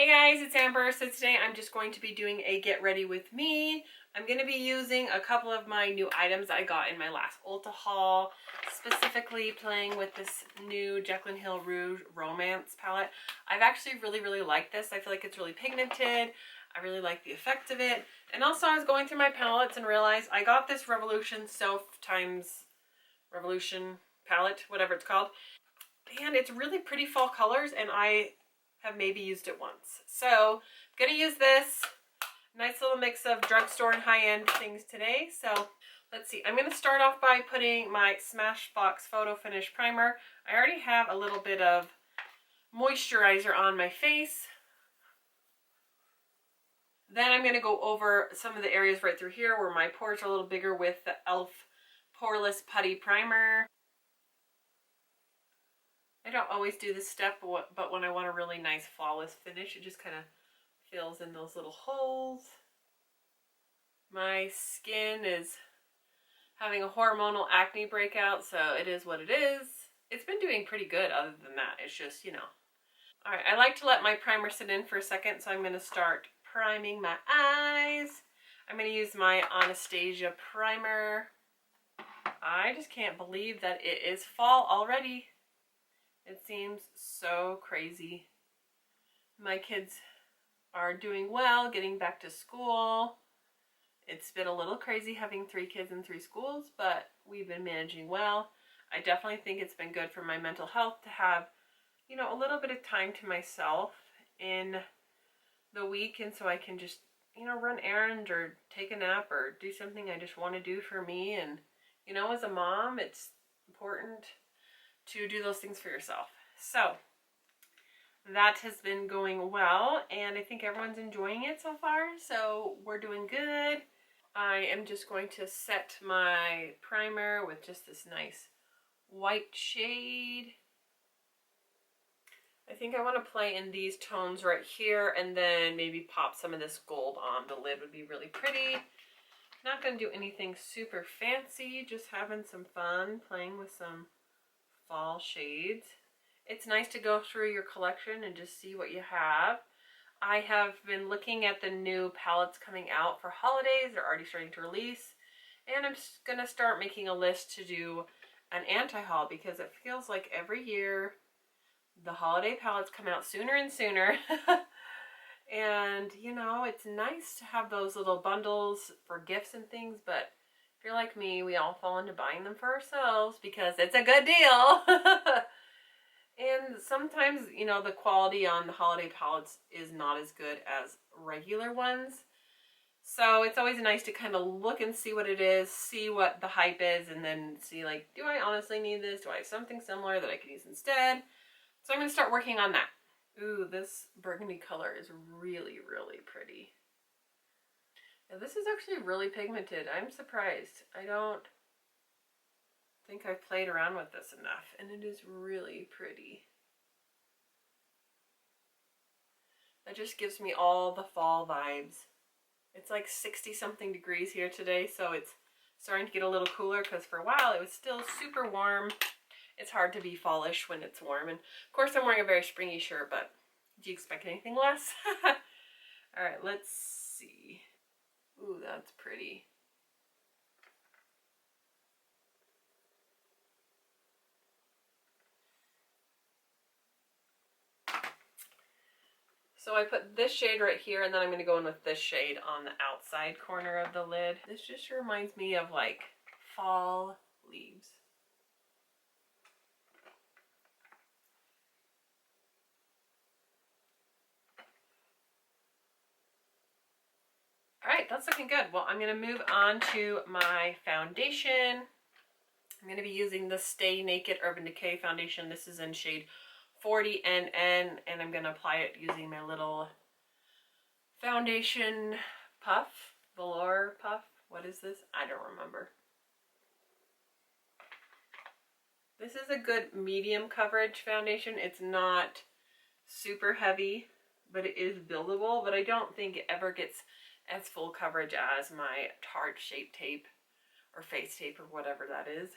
Hey guys, it's Amber. So today I'm just going to be doing a get ready with me. I'm going to be using a couple of my new items I got in my last Ulta haul, specifically playing with this new Jaclyn Hill Rouge Romance palette. I've actually really liked this. I feel like it's really pigmented. I really like the effect of it. And also I was going through my palettes and realized I got this Revolution Self times Revolution palette, whatever it's called. And it's really pretty fall colors, and I have maybe used it once. So I'm going to use this nice little mix of drugstore and high-end things today. So let's see. I'm going to start off by putting my Smashbox Photo Finish Primer. I already have a little bit of moisturizer on my face. Then I'm going to go over some of the areas right through here where my pores are a little bigger with the e.l.f. Poreless Putty Primer. I don't always do this step, but when I want a really nice flawless finish, it just kind of fills in those little holes. My skin is having a hormonal acne breakout, so it is what it is. It's been doing pretty good other than that. It's just, you know. Alright, I like to let my primer sit in for a second, so I'm going to start priming my eyes. I'm going to use my Anastasia primer. I just can't believe that it is fall already. It seems so crazy. My kids are doing well, getting back to school. It's been a little crazy having 3 kids in 3 schools, but we've been managing well. I definitely think it's been good for my mental health to have, you know, a little bit of time to myself in the week, and so I can just, you know, run errands or take a nap or do something I just want to do for me. And, you know, as a mom, it's important to do those things for yourself. So that has been going well, and I think everyone's enjoying it so far, so we're doing good. I am just going to set my primer with just this nice white shade. I think I want to play in these tones right here, and then maybe pop some of this gold on. The lid would be really pretty. Not going to do anything super fancy, just having some fun playing with some fall shades. It's nice to go through your collection and just see what you have. I have been looking at the new palettes coming out for holidays. They're already starting to release, and I'm just gonna start making a list to do an anti-haul, because it feels like every year the holiday palettes come out sooner and sooner. And you know, it's nice to have those little bundles for gifts and things, but if you're like me, we all fall into buying them for ourselves because it's a good deal. And sometimes, you know, the quality on the holiday palettes is not as good as regular ones. So it's always nice to kind of look and see what it is, see what the hype is, and then see, like, do I honestly need this? Do I have something similar that I can use instead? So I'm going to start working on that. Ooh, this burgundy color is really pretty. Now, this is actually really pigmented. I'm surprised. I don't think I've played around with this enough, and it is really pretty. That just gives me all the fall vibes. It's like 60 something degrees here today, so it's starting to get a little cooler, because for a while it was still super warm. It's hard to be fallish when it's warm, and of course I'm wearing a very springy shirt, but do you expect anything less? Alright, let's see. Ooh, that's pretty. So I put this shade right here, and then I'm going to go in with this shade on the outside corner of the lid. This just reminds me of like fall leaves. Alright, that's looking good. Well, I'm going to move on to my foundation. I'm going to be using the Stay Naked Urban Decay foundation. This is in shade 40NN, and I'm going to apply it using my little foundation puff, velour puff. What is this? I don't remember. This is a good medium coverage foundation. It's not super heavy, but it is buildable, but I don't think it ever gets as full coverage as my Tarte Shape Tape or Face Tape or whatever that is.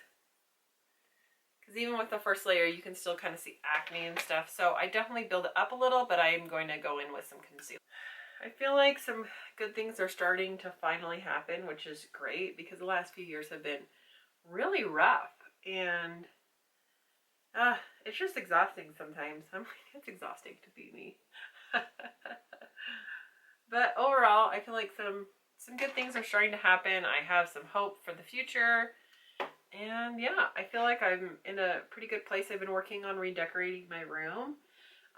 Because even with the first layer, you can still kind of see acne and stuff. So I definitely build it up a little, but I am going to go in with some concealer. I feel like some good things are starting to finally happen, which is great because the last few years have been really rough. And it's just exhausting sometimes. It's exhausting to be me. But overall, I feel like some good things are starting to happen. I have some hope for the future. And yeah, I feel like I'm in a pretty good place. I've been working on redecorating my room.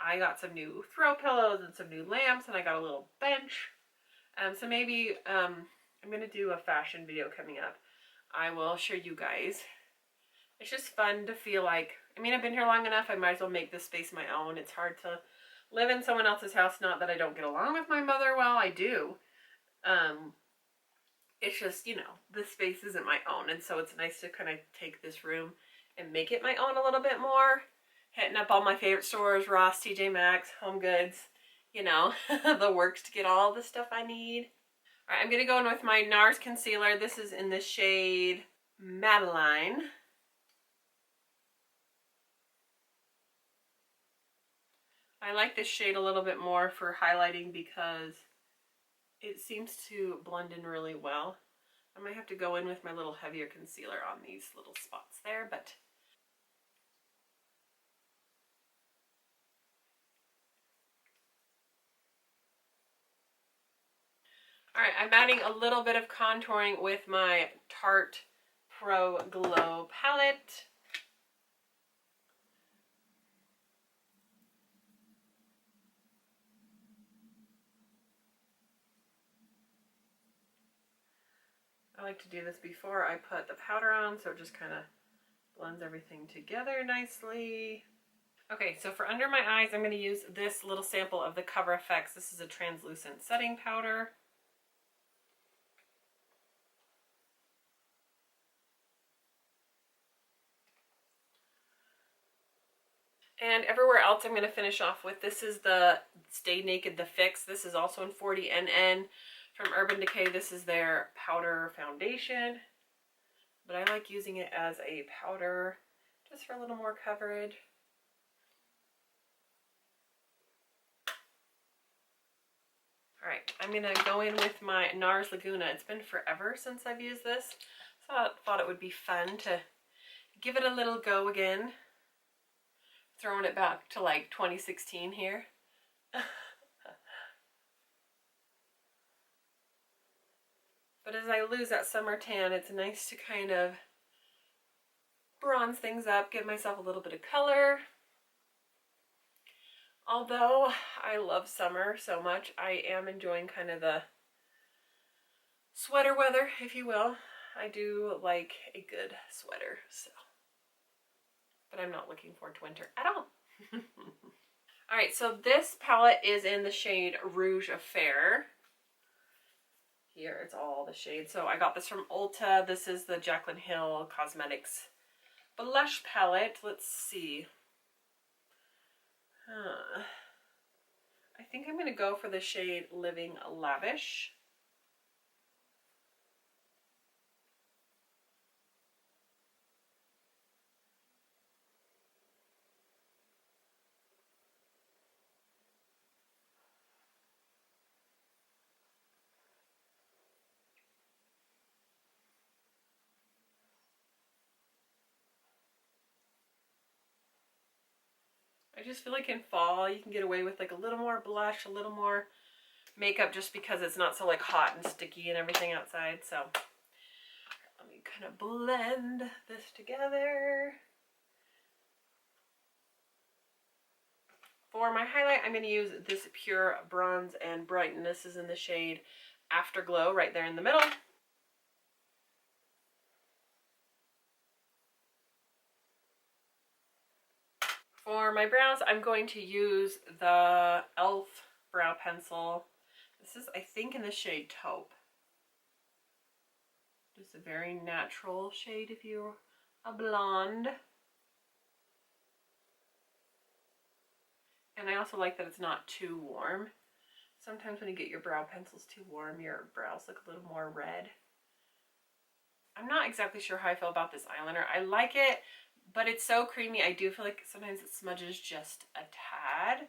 I got some new throw pillows and some new lamps, and I got a little bench. So maybe I'm going to do a fashion video coming up. I will show you guys. It's just fun to feel like, I mean, I've been here long enough. I might as well make this space my own. It's hard to live in someone else's house. Not that I don't get along with my mother. Well, I do. It's just, you know, this space isn't my own. And so it's nice to kind of take this room and make it my own a little bit more. Hitting up all my favorite stores, Ross, TJ Maxx, Home Goods, you know, the works to get all the stuff I need. All right, I'm going to go in with my NARS concealer. This is in the shade Madeline. I like this shade a little bit more for highlighting because it seems to blend in really well. I might have to go in with my little heavier concealer on these little spots there, but all right, I'm adding a little bit of contouring with my Tarte Pro Glow palette. I like to do this before I put the powder on, so it just kind of blends everything together nicely. Okay, so for under my eyes, I'm going to use this little sample of the Cover FX. This is a translucent setting powder. And everywhere else I'm going to finish off with, this is the Stay Naked The Fix. This is also in 40NN from Urban Decay. This is their powder foundation. But I like using it as a powder just for a little more coverage. All right, I'm going to go in with my NARS Laguna. It's been forever since I've used this, so I thought it would be fun to give it a little go again. Throwing it back to like 2016 here. But as I lose that summer tan, it's nice to kind of bronze things up, give myself a little bit of color. Although I love summer so much, I am enjoying kind of the sweater weather, if you will. I do like a good sweater, so. But I'm not looking forward to winter at all. All right, so this palette is in the shade Rouge Affair. Here, it's all the shades. So I got this from Ulta. This is the Jaclyn Hill Cosmetics blush palette. Let's see. I think I'm going to go for the shade Living Lavish. I just feel like in fall you can get away with like a little more blush, a little more makeup just because it's not so like hot and sticky and everything outside. So let me kind of blend this together. For my highlight, I'm going to use this Pure Bronze and Brighten. This is in the shade Afterglow right there in the middle. For my brows, I'm going to use the e.l.f. brow pencil. This is, I think, in the shade Taupe. Just a very natural shade if you're a blonde. And I also like that it's not too warm. Sometimes when you get your brow pencils too warm, your brows look a little more red. I'm not exactly sure how I feel about this eyeliner. I like it, but it's so creamy. I do feel like sometimes it smudges just a tad.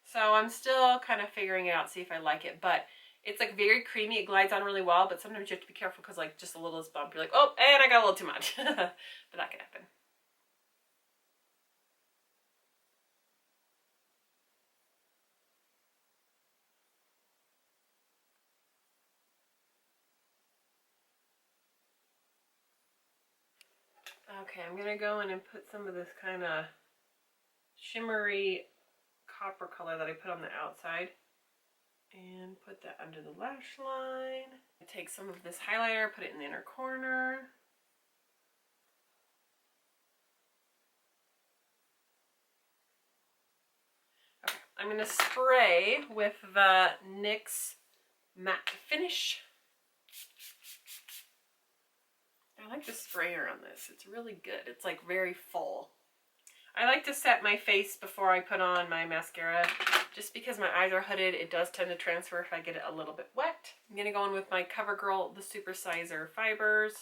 So I'm still kind of figuring it out, see if I like it. But it's like very creamy. It glides on really well, but sometimes you have to be careful because like just a little bump, you're like, oh, and I got a little too much. But that can happen. Okay, I'm gonna go in and put some of this kind of shimmery copper color that I put on the outside and put that under the lash line. Take some of this highlighter, put it in the inner corner. Okay, I'm gonna spray with the NYX matte finish. I like the sprayer on this. It's really good. It's like very full. I like to set my face before I put on my mascara just because my eyes are hooded. It does tend to transfer if I get it a little bit wet. I'm going to go in with my CoverGirl The Super Sizer Fibers.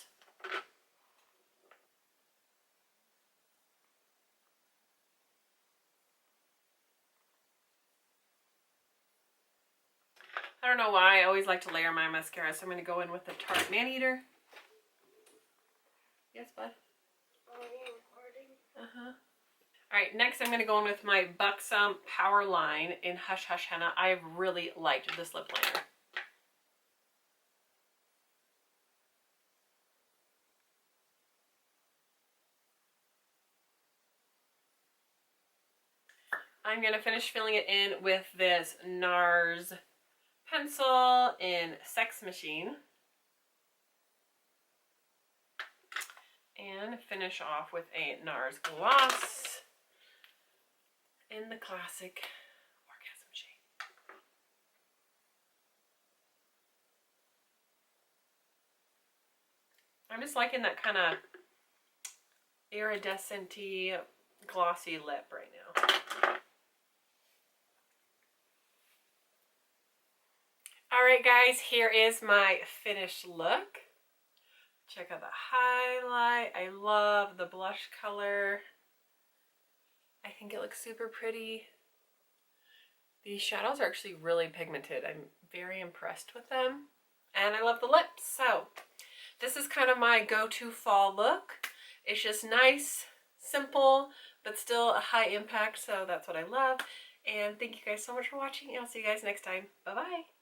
I don't know why I always like to layer my mascara, so I'm going to go in with the Tarte Maneater. Yes, bud? Are we recording? Uh-huh. Alright, next I'm going to go in with my Buxom Power Line in Hush Hush Henna. I've really liked this lip liner. I'm going to finish filling it in with this NARS pencil in Sex Machine. And finish off with a NARS gloss in the classic Orgasm shade. I'm just liking that kind of iridescent-y, glossy lip right now. Alright guys, here is my finished look. Check out the highlight. I love the blush color. I think it looks super pretty. These shadows are actually really pigmented. I'm very impressed with them. And I love the lips. So this is kind of my go-to fall look. It's just nice, simple, but still a high impact. So that's what I love. And thank you guys so much for watching. And I'll see you guys next time. Bye-bye.